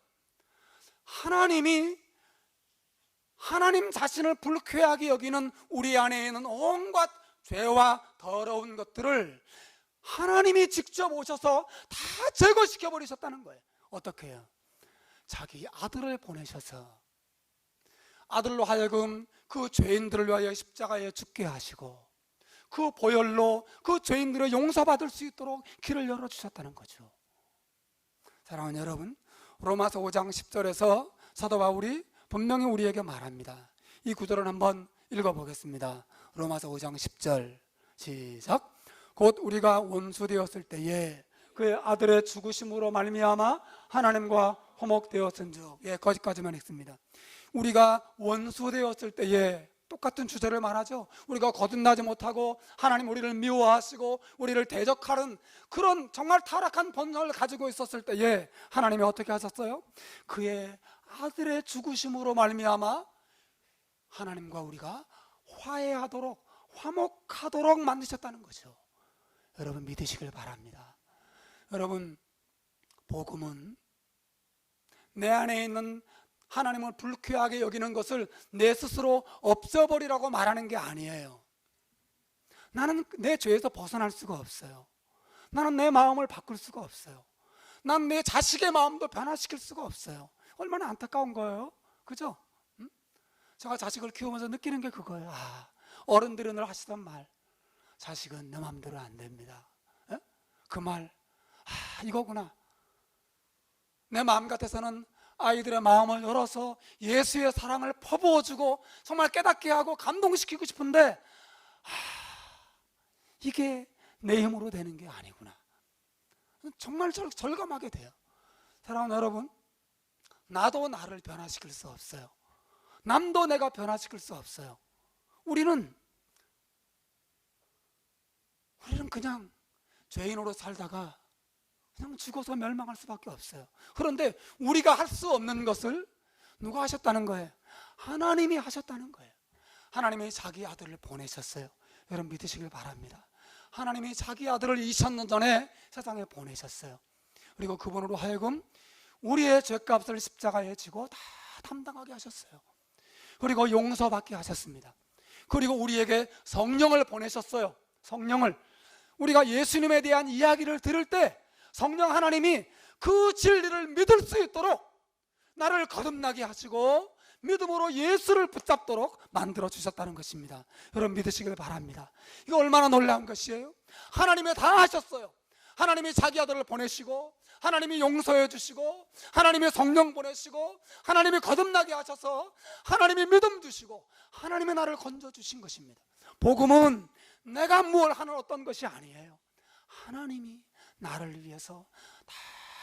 하나님이 하나님 자신을 불쾌하게 여기는 우리 안에 있는 온갖 죄와 더러운 것들을 하나님이 직접 오셔서 다 제거시켜 버리셨다는 거예요. 어떻게 해요? 자기 아들을 보내셔서 아들로 하여금 그 죄인들을 위하여 십자가에 죽게 하시고 그 보혈로 그 죄인들을 용서받을 수 있도록 길을 열어주셨다는 거죠. 사랑하는 여러분, 로마서 5장 10절에서 사도 바울이 분명히 우리에게 말합니다. 이 구절을 한번 읽어보겠습니다. 로마서 5장 10절 시작. 곧 우리가 원수되었을 때에 그의 아들의 죽으심으로 말미암아 하나님과 화목되었은즉, 거기까지만 읽습니다. 우리가 원수되었을 때에 똑같은 주제를 말하죠. 우리가 거듭나지 못하고 하나님 우리를 미워하시고 우리를 대적하는 그런 정말 타락한 본성을 가지고 있었을 때에 하나님이 어떻게 하셨어요? 그의 아들의 죽으심으로 말미암아 하나님과 우리가 화해하도록, 화목하도록 만드셨다는 거죠. 여러분 믿으시길 바랍니다. 여러분, 복음은 내 안에 있는 하나님을 불쾌하게 여기는 것을 내 스스로 없애버리라고 말하는 게 아니에요. 나는 내 죄에서 벗어날 수가 없어요. 나는 내 마음을 바꿀 수가 없어요. 난 내 자식의 마음도 변화시킬 수가 없어요. 얼마나 안타까운 거예요. 그죠? 제가 자식을 키우면서 느끼는 게 그거예요. 어른들이 늘 하시던 말, 자식은 내 마음대로 안 됩니다. 그 말, 이거구나. 내 마음 같아서는 아이들의 마음을 열어서 예수의 사랑을 퍼부어주고 정말 깨닫게 하고 감동시키고 싶은데 이게 내 힘으로 되는 게 아니구나. 정말 절감하게 돼요. 사랑하는 여러분, 나도 나를 변화시킬 수 없어요. 남도 내가 변화시킬 수 없어요. 우리는 그냥 죄인으로 살다가 그냥 죽어서 멸망할 수밖에 없어요. 그런데 우리가 할 수 없는 것을 누가 하셨다는 거예요? 하나님이 하셨다는 거예요. 하나님이 자기 아들을 보내셨어요. 여러분 믿으시길 바랍니다. 하나님이 자기 아들을 2000년 전에 세상에 보내셨어요. 그리고 그분으로 하여금 우리의 죄값을 십자가에 지고 다 담당하게 하셨어요. 그리고 용서받게 하셨습니다. 그리고 우리에게 성령을 보내셨어요. 성령을. 우리가 예수님에 대한 이야기를 들을 때 성령 하나님이 그 진리를 믿을 수 있도록 나를 거듭나게 하시고 믿음으로 예수를 붙잡도록 만들어 주셨다는 것입니다. 여러분 믿으시길 바랍니다. 이거 얼마나 놀라운 것이에요. 하나님이 다 하셨어요. 하나님이 자기 아들을 보내시고, 하나님이 용서해 주시고, 하나님이 성령 보내시고, 하나님이 거듭나게 하셔서 하나님이 믿음 주시고, 하나님이 나를 건져 주신 것입니다. 복음은 내가 뭘 하는 어떤 것이 아니에요. 하나님이 나를 위해서 다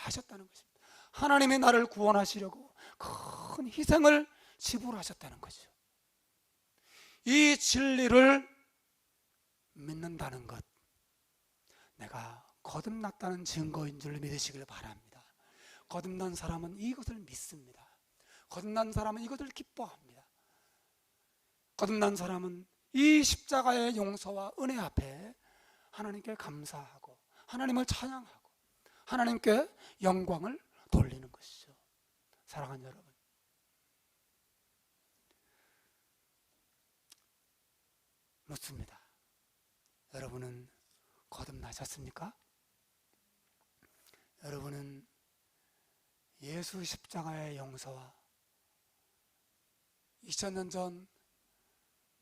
하셨다는 것입니다. 하나님이 나를 구원하시려고 큰 희생을 지불하셨다는 거죠. 이 진리를 믿는다는 것, 내가 거듭났다는 증거인 줄 믿으시길 바랍니다. 거듭난 사람은 이것을 믿습니다. 거듭난 사람은 이것을 기뻐합니다. 거듭난 사람은 이 십자가의 용서와 은혜 앞에 하나님께 감사하고 하나님을 찬양하고 하나님께 영광을 돌리는 것이죠. 사랑하는 여러분, 묻습니다. 여러분은 거듭나셨습니까? 여러분은 예수 십자가의 용서와 2000년 전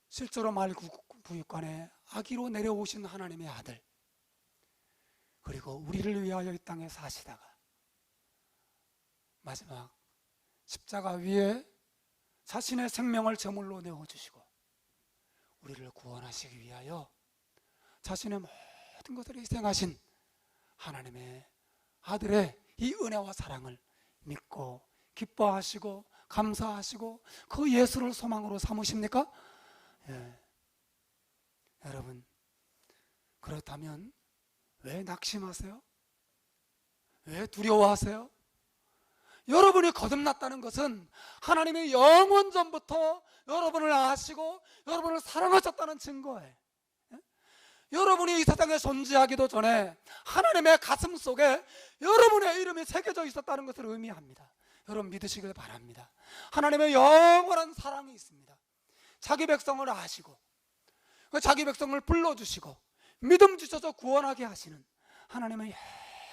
실제로 말구육관에 아기로 내려오신 하나님의 아들, 그리고 우리를 위하여 이 땅에 사시다가 마지막 십자가 위에 자신의 생명을 제물로 내어주시고 우리를 구원하시기 위하여 자신의 모든 것을 희생하신 하나님의 아들의 이 은혜와 사랑을 믿고 기뻐하시고 감사하시고 그 예수를 소망으로 삼으십니까? 예. 여러분, 그렇다면 왜 낙심하세요? 왜 두려워하세요? 여러분이 거듭났다는 것은 하나님이 영원 전부터 여러분을 아시고 여러분을 사랑하셨다는 증거예요. 여러분이 이 세상에 존재하기도 전에 하나님의 가슴 속에 여러분의 이름이 새겨져 있었다는 것을 의미합니다. 여러분 믿으시길 바랍니다. 하나님의 영원한 사랑이 있습니다. 자기 백성을 아시고 자기 백성을 불러주시고 믿음 주셔서 구원하게 하시는 하나님의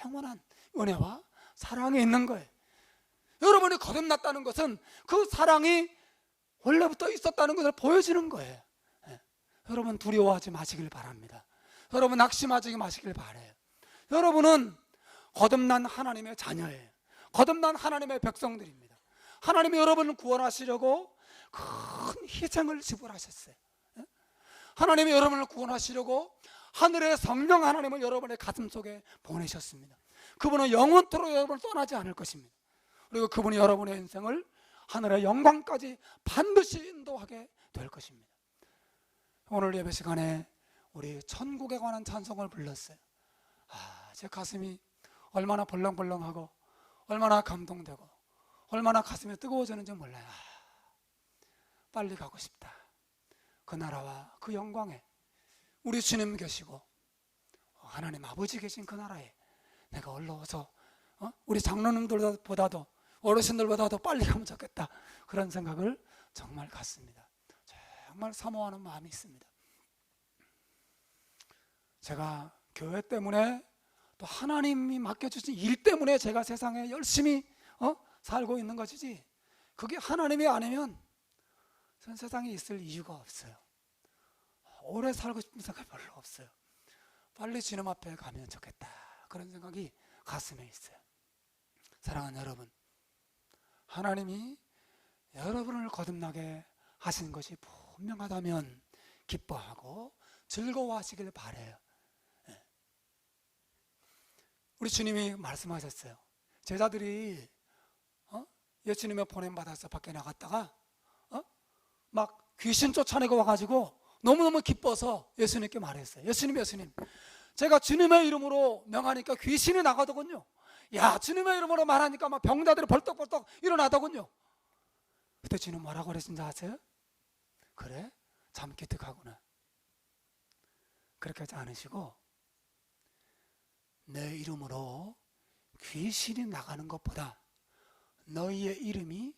영원한 은혜와 사랑이 있는 거예요. 여러분이 거듭났다는 것은 그 사랑이 원래부터 있었다는 것을 보여주는 거예요. 여러분 두려워하지 마시길 바랍니다. 여러분 낙심하지 마시길 바라요. 여러분은 거듭난 하나님의 자녀예요. 거듭난 하나님의 백성들입니다. 하나님이 여러분을 구원하시려고 큰 희생을 지불하셨어요. 하나님이 여러분을 구원하시려고 하늘의 성령 하나님을 여러분의 가슴 속에 보내셨습니다. 그분은 영원토록 여러분을 떠나지 않을 것입니다. 그리고 그분이 여러분의 인생을 하늘의 영광까지 반드시 인도하게 될 것입니다. 오늘 예배 시간에 우리 천국에 관한 찬송을 불렀어요. 제 가슴이 얼마나 벌렁벌렁하고 얼마나 감동되고 얼마나 가슴이 뜨거워지는지 몰라요. 빨리 가고 싶다. 그 나라와 그 영광에 우리 주님 계시고 하나님 아버지 계신 그 나라에 내가 올라와서 우리 장로님들보다도 어르신들보다도 빨리 가면 좋겠다. 그런 생각을 정말 갖습니다. 정말 사모하는 마음이 있습니다. 제가 교회 때문에 또 하나님이 맡겨주신 일 때문에 제가 세상에 열심히 살고 있는 것이지, 그게 하나님이 아니면 전 세상에 있을 이유가 없어요. 오래 살고 싶은 생각이 별로 없어요. 빨리 주님 앞에 가면 좋겠다. 그런 생각이 가슴에 있어요. 사랑하는 여러분, 하나님이 여러분을 거듭나게 하신 것이 분명하다면 기뻐하고 즐거워하시길 바라요. 우리 주님이 말씀하셨어요. 제자들이 예수님의 보냄받아서 밖에 나갔다가 귀신 쫓아내고 와가지고 너무너무 기뻐서 예수님께 말했어요. 예수님, 제가 주님의 이름으로 명하니까 귀신이 나가더군요. 야, 주님의 이름으로 말하니까 막 병자들이 벌떡벌떡 일어나더군요. 그때 주님 뭐라고 그러신지 아세요? 그래? 잠 기특하구나. 그렇게 하지 않으시고 내 이름으로 귀신이 나가는 것보다 너희의 이름이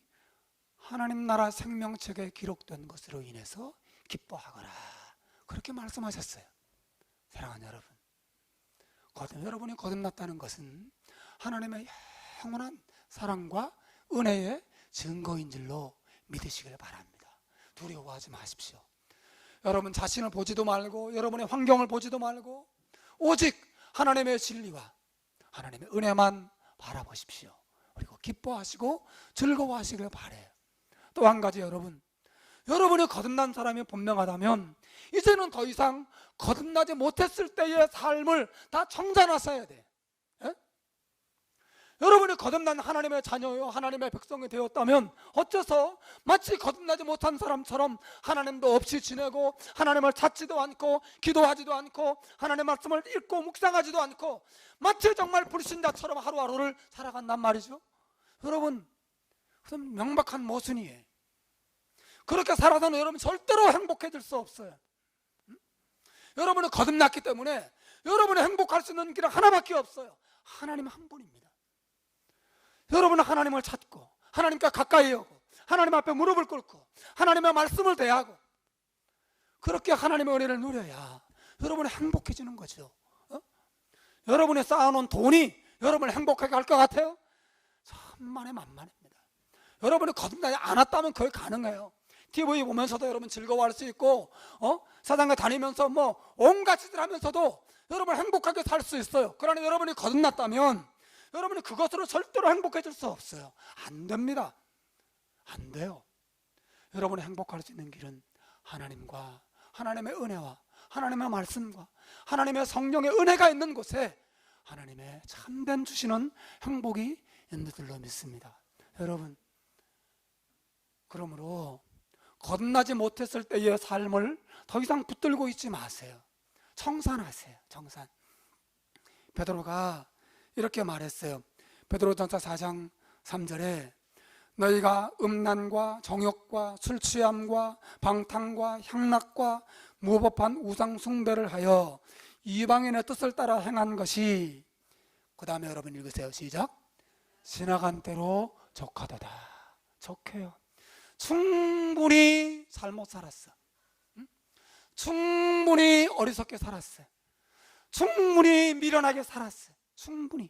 하나님 나라 생명책에 기록된 것으로 인해서 기뻐하거라. 그렇게 말씀하셨어요. 사랑하는 여러분, 여러분이 거듭났다는 것은 하나님의 영원한 사랑과 은혜의 증거인 줄로 믿으시길 바랍니다. 두려워하지 마십시오. 여러분 자신을 보지도 말고 여러분의 환경을 보지도 말고 오직 하나님의 진리와 하나님의 은혜만 바라보십시오. 그리고 기뻐하시고 즐거워하시길 바라요. 또 한 가지, 여러분이 거듭난 사람이 분명하다면 이제는 더 이상 거듭나지 못했을 때의 삶을 다 청산하셔야 돼. 예? 여러분이 거듭난 하나님의 자녀요 하나님의 백성이 되었다면 어째서 마치 거듭나지 못한 사람처럼 하나님도 없이 지내고 하나님을 찾지도 않고 기도하지도 않고 하나님의 말씀을 읽고 묵상하지도 않고 마치 정말 불신자처럼 하루하루를 살아간단 말이죠. 여러분, 그건 명백한 모순이에요. 그렇게 살아서는 여러분 절대로 행복해질 수 없어요. 여러분은 거듭났기 때문에 여러분이 행복할 수 있는 길은 하나밖에 없어요. 하나님 한 분입니다. 여러분은 하나님을 찾고 하나님과 가까이 오고 하나님 앞에 무릎을 꿇고 하나님의 말씀을 대하고 그렇게 하나님의 은혜를 누려야 여러분은 행복해지는 거죠. 여러분이 쌓아놓은 돈이 여러분을 행복하게 할 것 같아요? 천만에 만만입니다. 여러분이 거듭나지 않았다면 그게 가능해요. TV 보면서도 여러분 즐거워할 수 있고 사장에 다니면서 뭐 온갖 짓을 하면서도 여러분 행복하게 살 수 있어요. 그러나 여러분이 거듭났다면 여러분이 그것으로 절대로 행복해질 수 없어요. 안 됩니다. 안 돼요. 여러분이 행복할 수 있는 길은 하나님과 하나님의 은혜와 하나님의 말씀과 하나님의 성령의 은혜가 있는 곳에 하나님의 참된 주시는 행복이 있는 줄로 믿습니다. 여러분, 그러므로 거듭나지 못했을 때의 삶을 더 이상 붙들고 있지 마세요. 청산하세요. 청산. 베드로가 이렇게 말했어요. 베드로전서 4장 3절에 너희가 음란과 정욕과 술 취함과 방탕과 향락과 무법한 우상 숭배를 하여 이방인의 뜻을 따라 행한 것이, 그 다음에 여러분 읽으세요. 시작. 지나간 때로 족하도다. 족해요. 충분히 잘못 살았어. 충분히 어리석게 살았어요. 충분히 미련하게 살았어요. 충분해요.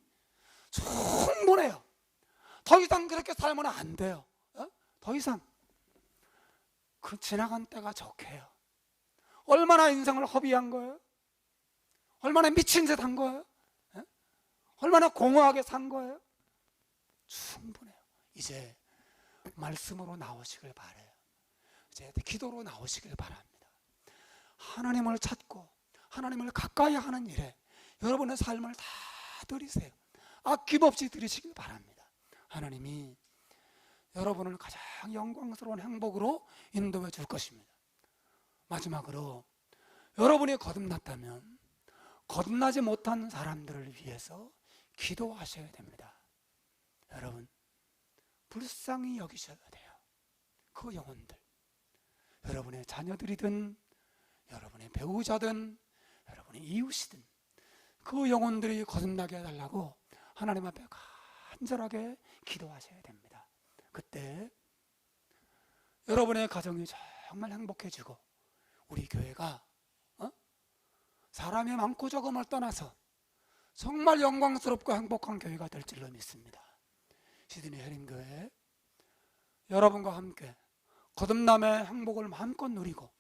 더 이상 그렇게 살면 안 돼요. 더 이상. 그 지나간 때가 적해요. 얼마나 인생을 허비한 거예요? 얼마나 미친 짓 한 거예요? 얼마나 공허하게 산 거예요? 충분해요. 이제 말씀으로 나오시길 바라요. 이제 기도로 나오시길 바랍니다. 하나님을 찾고 하나님을 가까이 하는 일에 여러분의 삶을 다 드리세요. 아낌없이 드리시길 바랍니다. 하나님이 여러분을 가장 영광스러운 행복으로 인도해 줄 것입니다. 마지막으로, 여러분이 거듭났다면 거듭나지 못한 사람들을 위해서 기도하셔야 됩니다. 여러분, 불쌍히 여기셔야 돼요. 그 영혼들, 여러분의 자녀들이든 여러분의 배우자든 여러분의 이웃이든 그 영혼들이 거듭나게 해달라고 하나님 앞에 간절하게 기도하셔야 됩니다. 그때 여러분의 가정이 정말 행복해지고 우리 교회가 사람이 많고 적음을 떠나서 정말 영광스럽고 행복한 교회가 될 줄로 믿습니다. 시드니 해림교회 여러분과 함께 거듭남의 행복을 마음껏 누리고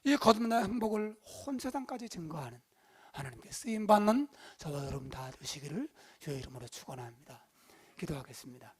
이 거듭남의 행복을 온 세상까지 증거하는 하나님께 쓰임받는 저와 여러분 다 되시기를 주의 이름으로 축원합니다. 기도하겠습니다.